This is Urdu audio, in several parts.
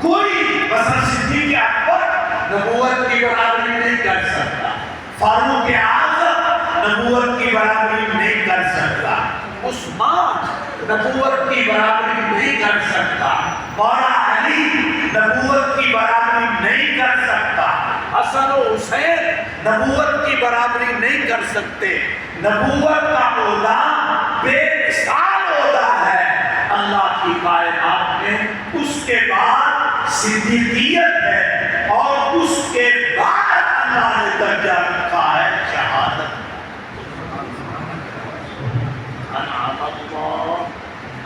کوئی مثلا صدیق اکبر نبوت کی برابری نہیں کر سکتا، فاروق اعظم نبوت کی برابری نہیں کر سکتا، عثمان نبوت کی برابری نہیں کر سکتا، مولا علی نبوت کی برابری نہیں کر سکتا، حسن و حسین نبوت کی برابری نہیں کر سکتے۔ نبوت کا عہدہ بے مثال عہدہ ہے اللہ کی کائنات میں، اس کے بعد صدیقیت ہے، اور اس کے بعد اللہ نے درجہ رکھا ہے شہادت۔ انعم اللہ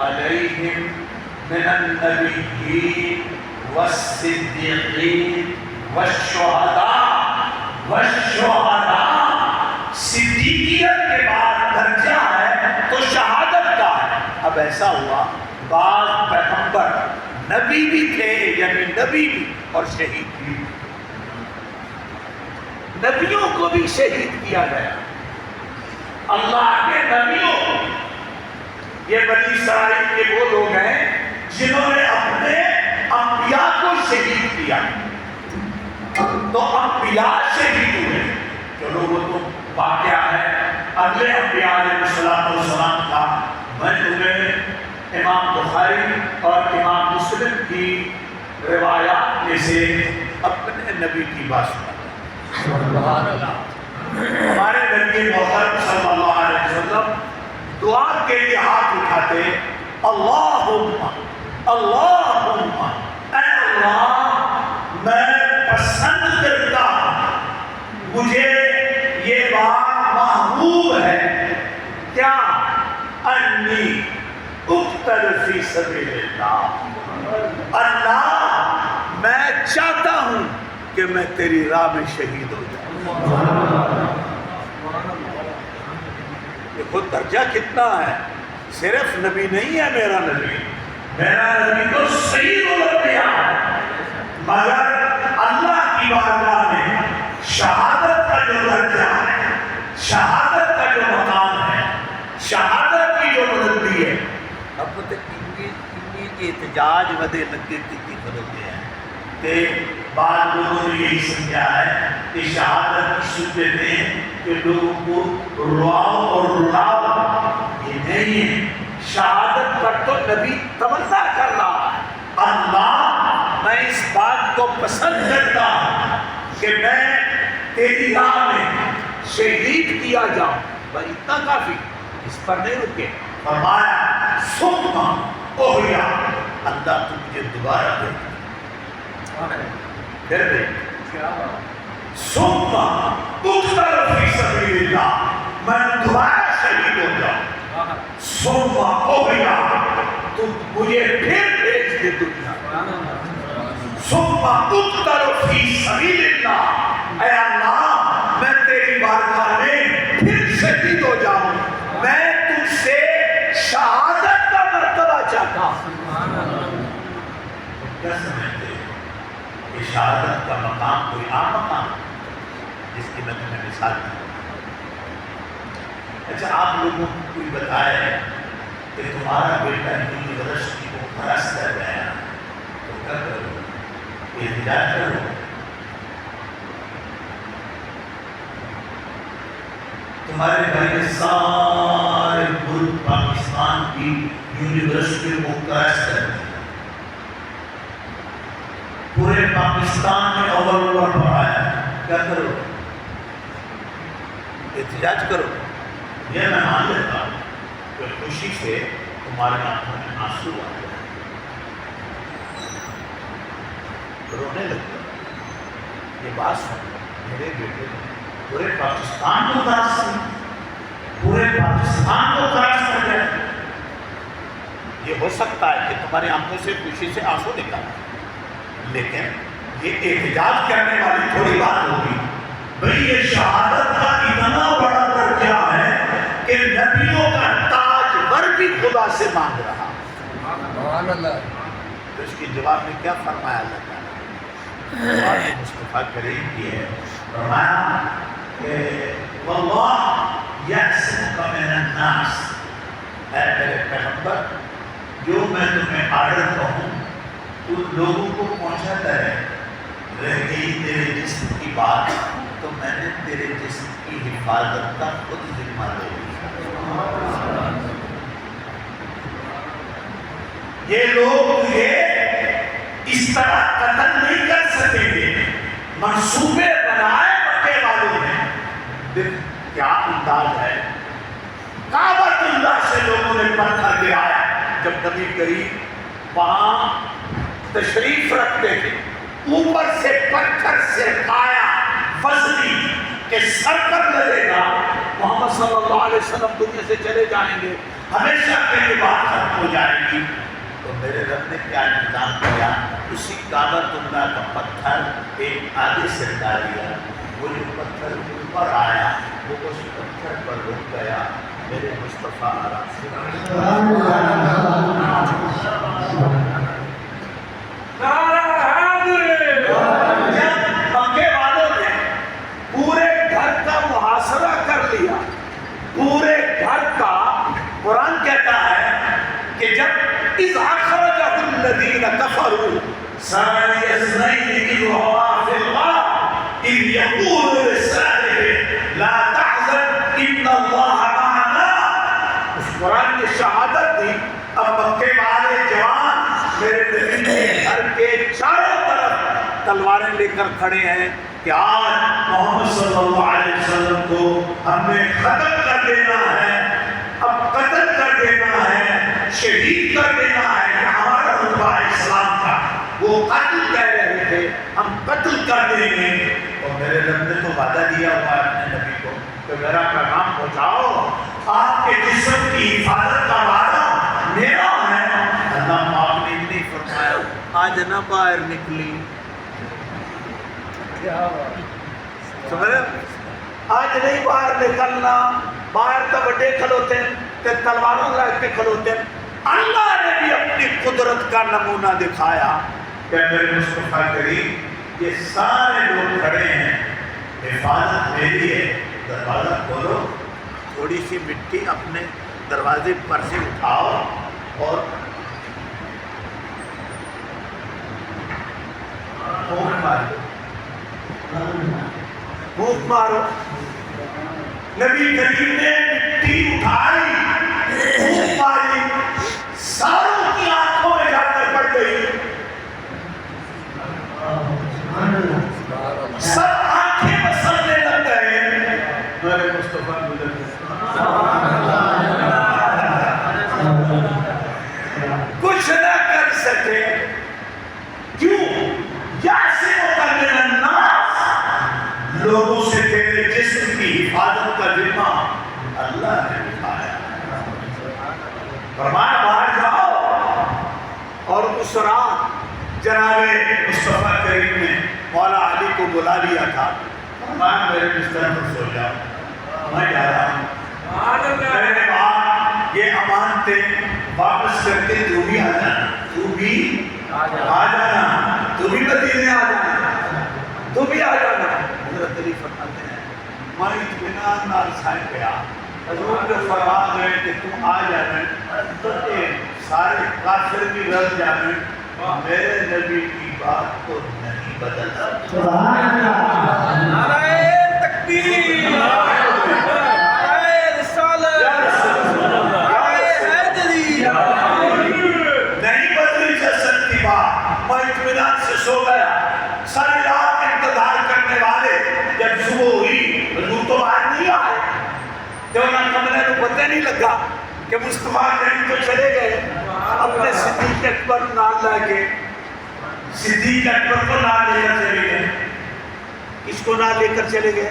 علیہم من النبیین والصدیقین والشہداء صدیقیت کے بعد درجہ ہے تو شہادت کا ہے۔ اب ایسا ہوا بعض پیغمبر نبی بھی تھے، یعنی نبی بھی اور شہید بھی، نبیوں کو بھی شہید کیا گیا، اللہ کے نبیوں کو۔ یہ بنی اسرائیل کے وہ لوگ ہیں جنہوں نے اپنے انبیاء کو شہید کیا، تو انبیاء شہید ہوئے۔ چلو وہ تو واقعہ ہے، اگلے انبیاء علیہ السلام کا۔ میں تمہیں امام بخاری اور امام مسلم کی روایات میں سے اپنے نبی کی بات سناتا ہوں۔ ہمارے نبی محترم صلی اللہ علیہ وسلم دعا کے لیے ہاتھ اٹھاتے، اللہم اللہم، اے اللہ میں پسند کرتا ہوں، مجھے یہ بات محبوب ہے، کیا انی اقتل فی سبیل اللہ، اللہ میں چاہتا ہوں کہ میں تیری راہ میں شہید ہو جاؤں۔ دیکھو درجہ کتنا ہے، صرف نبی نہیں ہے میرا نبی، میرا نبی تو سید الانبیاء ہے، مگر اللہ کی بارگاہ میں شہادت کا جو درجہ ہے، شہادت کا جو مقام ہے، شہادت کی جو بلندی ہے، اب پتہ انی کی احتجاج ودے لگے کی بدلتے ہیں کہ بعض لوگوں نے یہی سمجھا ہے کہ شہادت کی صورت میں کہ لوگوں کو رواؤ اور رلاؤ، یہ نہیں ہے۔ شہادت پر تو نبی تمنا کر رہا ہے، اللہ میں اس بات کو پسند کرتا ہوں کہ میں تیری راہ میں شہید کیا جاؤں، بس اتنا کافی، اس پر نہیں رکے۔ فرمایا ثم اوہیا، اللہ تو مجھے دوبارہ دے، پھر دے، ثم اقتل فی سبیل اللہ، میں دوبارہ شہید ہو جاؤں، ثم اوہیا، تو مجھے پھر بھیج دے دنیا، ثم اقتل فی سبیل اللہ، اے اللہ میں تیری بارگاہ میں پھر شہید ہو جاؤں، میں تجھ سے شہادت کا مرتبہ چاہتا ہوں۔ کیا سمجھتے ہیں کہ شہادت کا مقام کوئی عام مقام جس کی میں تمہیں مثال دی؟ اچھا آپ لوگوں کو کوئی بتائے کہ تمہارا بیٹا یونیورسٹی کو پاس کر گیا تو کیا کرو؟ احتجاج کرو؟ تمہارے بھائی سارے ملک پاکستان کی یونیورسٹی کو کراش کر دیا، پورے پاکستان میں اول نمبر پر آیا، کیا کرو؟ احتجاج کرو؟ یہ میں مان لیتا ہوں کہ خوشی سے تمہارے آنکھوں میں آنسو آ گئے، رونے لگے۔ یہ بات سن، میرے بیٹے پورے پاکستان کو کراش کر، پورے پاکستان کو کراش کر گئے۔ یہ ہو سکتا ہے کہ تمہاری آنکھوں سے خوشی سے آنسو نکالا، لیکن یہ احتجاج کرنے والی تھوڑی بات ہوگی۔ بھئی یہ شہادت کا اتنا بڑا درجہ ہے کہ نبیوں کا تاجور بھی خدا سے مانگ رہا۔ تو اس کی جواب میں کیا فرمایا اللہ تعالیٰ؟ مصطفیٰ کریم کی ہے، فرمایا کہ واللہ یعصمک من الناس، اے میرے پیغمبر جو میں تمہیں آرڈر کہوں ان لوگوں کو پہنچاتا ہے رہ گئی تیرے جسم کی بات تو میں نے تیرے جسم کی حفاظت کا خود ذمہ لے لیا. یہ لوگ تجھے اس طرح قتل نہیں کر سکیں گے. منصوبے بنائے مکے والوں نے. دیکھ کیا انداز ہے. کعبۃ اللہ سے لوگوں نے پتھر گرایا. جب نبی کریم وہاں تشریف رکھتے تھے اوپر سے پتھر سے پایا وزنی کہ سر پر لگے گا محمد صلی اللہ علیہ وسلم دنیا سے چلے جائیں گے, ہمیشہ کے لیے بات ختم ہو جائے گی. تو میرے رب نے کیا انتظام کیا, اسی کعبۃ اللہ کا پتھر ایک آگے سے ڈال دیا. وہ جو پتھر اوپر آیا وہ اس پتھر پر رک گیا. میرے مصطفیٰ مکے والوں نے پورے گھر کا محاصرہ کر لیا. پورے گھر کا قرآن کہتا ہے کہ جب اذ اخرجہ الذین کفروا ثانی اثنین اذ هما فی الغار اذ یقول لصاحبہ لا تحزن ان اللہ معنا. اس قرآن نے شہادت دی. اب مکے والے جوان میرے نبی کے گھر کے چاروں طرف تلواریں لے کر کھڑے ہیں کہ آج محمد صلی اللہ علیہ وسلم کو ہم نے ختم کر دینا ہے, اب قتل کر دینا ہے, شہید کر دینا ہے. کہ ہمارا رتبہ اسلام کا وہ قتل کہہ رہے تھے, ہم قتل کر دیں گے. اور میرے رب نے تو وعدہ دیا ہوا اپنے نبی کو کہ میرا پیغام پہنچاؤ, آپ کے جسم کی حفاظت کا وعدہ میرا ہے. اللہ پاک نے نہیں فرمایا آج نہ باہر نکلی. سمجھے, آج نہیں باہر نکلنا. باہر تو بڑے کھلوتے ہیں کہ تلواروں لگ کے کھلوتے ہیں. اللہ نے بھی اپنی قدرت کا نمونہ دکھایا کہ میرے مصطفیٰ کریم یہ سارے لوگ کھڑے ہیں, حفاظت میری ہے. دروازہ کھولو, تھوڑی سی مٹی اپنے دروازے پر سے اٹھاؤ اور پھونک مارو. نبی کریم نے مٹی اٹھائی, پھونک ماری, ساروں کی آنکھوں میں جا کر پڑ گئی. سب آنکھیں بسرنے لگ گئے. میرے مصطفیٰ کچھ نہ کر سکے. کیوں؟ یعصمک من الناس, لوگوں سے تیرے جسم کی حفاظت کا ذمہ اللہ نے اٹھایا. فرمایا باہر جاؤ. اور اس رات جناب مصطفیٰ کریم نے مولا علی کو بلا لیا تھا. فرمایا میرے بستر پر سو جاؤ, میں جا رہا ہوں. میرے بعد یہ امانتیں واپس کر کے تو بھی آ جانا, تو بھی آ جانا, تو بھی مدینے آ جانا, تو بھی آ جانا. حضرت علی فرماتے ہیں میں اطمینان نال سائن گیا. حضور نے فرما گئے کہ تم آ جانا تو سارے کافر بھی رل جانے. میرے نبی کی بات کو نہیں بدل سکتا. نعرہ تکبیر, نعرہ رسالت, نعرہ حیدری. نہیں بدلی جا سکتی بات. میں اطمینان سے سو گیا. ساری رات انتظار کرنے والے جب صبح ہوئی حضور تو باہر نہیں آئے. جو نہ کمرے کو پتہ نہیں لگا کہ مصطفیٰ کریم تو چلے گئے. اپنے صدیق اکبر نال لے کے, صدیق اکبر کو نال لے کر چلے گئے. کس کو نال لے کر چلے گئے؟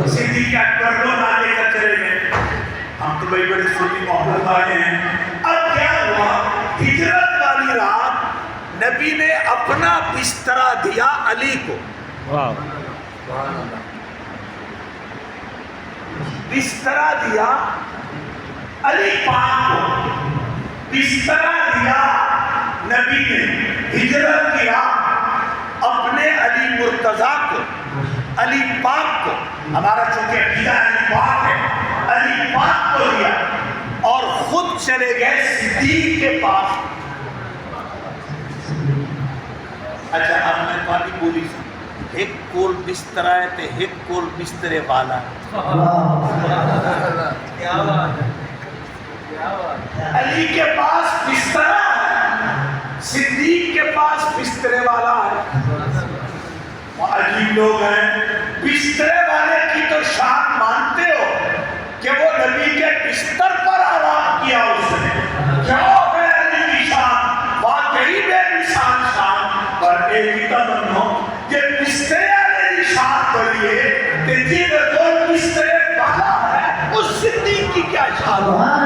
صدیق اکبر کو نال لے کر چلے گئے. ہم تو بھائی بڑے سنی محبت والے ہیں. اب کیا ہوا, ہجرت والی رات نبی نے اپنا بسترا دیا علی کو. بسترا دیا علی پاک کو, بسترا دیا نبی نے. ہجرت کیا اپنے علی مرتضیٰ کو, علی پاک کو. ہمارا چونکہ عقیدہ علی پاک ہے, علی پاک کو دیا اور خود چلے گئے صدیق کے پاس. اچھا اب میں پانی بولی سی ایک کول بستر ہے تے ایک کول بسترے والا کیا بات ہے کیا بات ہے علی کے پاس بستر ہے صدیق کے پاس بسترے والا ہے وہ عجیب لوگ ہیں بسترے والے کی تو شان مانتے ہو کہ وہ نبی کے بستر پر آرام کیا اس نے کیا ہے علی کی شان واقعی بے مثال شان پر ایک ہی تمنا کہ بسترے والے کی شان بڑھئے کہ جن دو بسترے والا ہے اس صدیق کی کیا شان ہے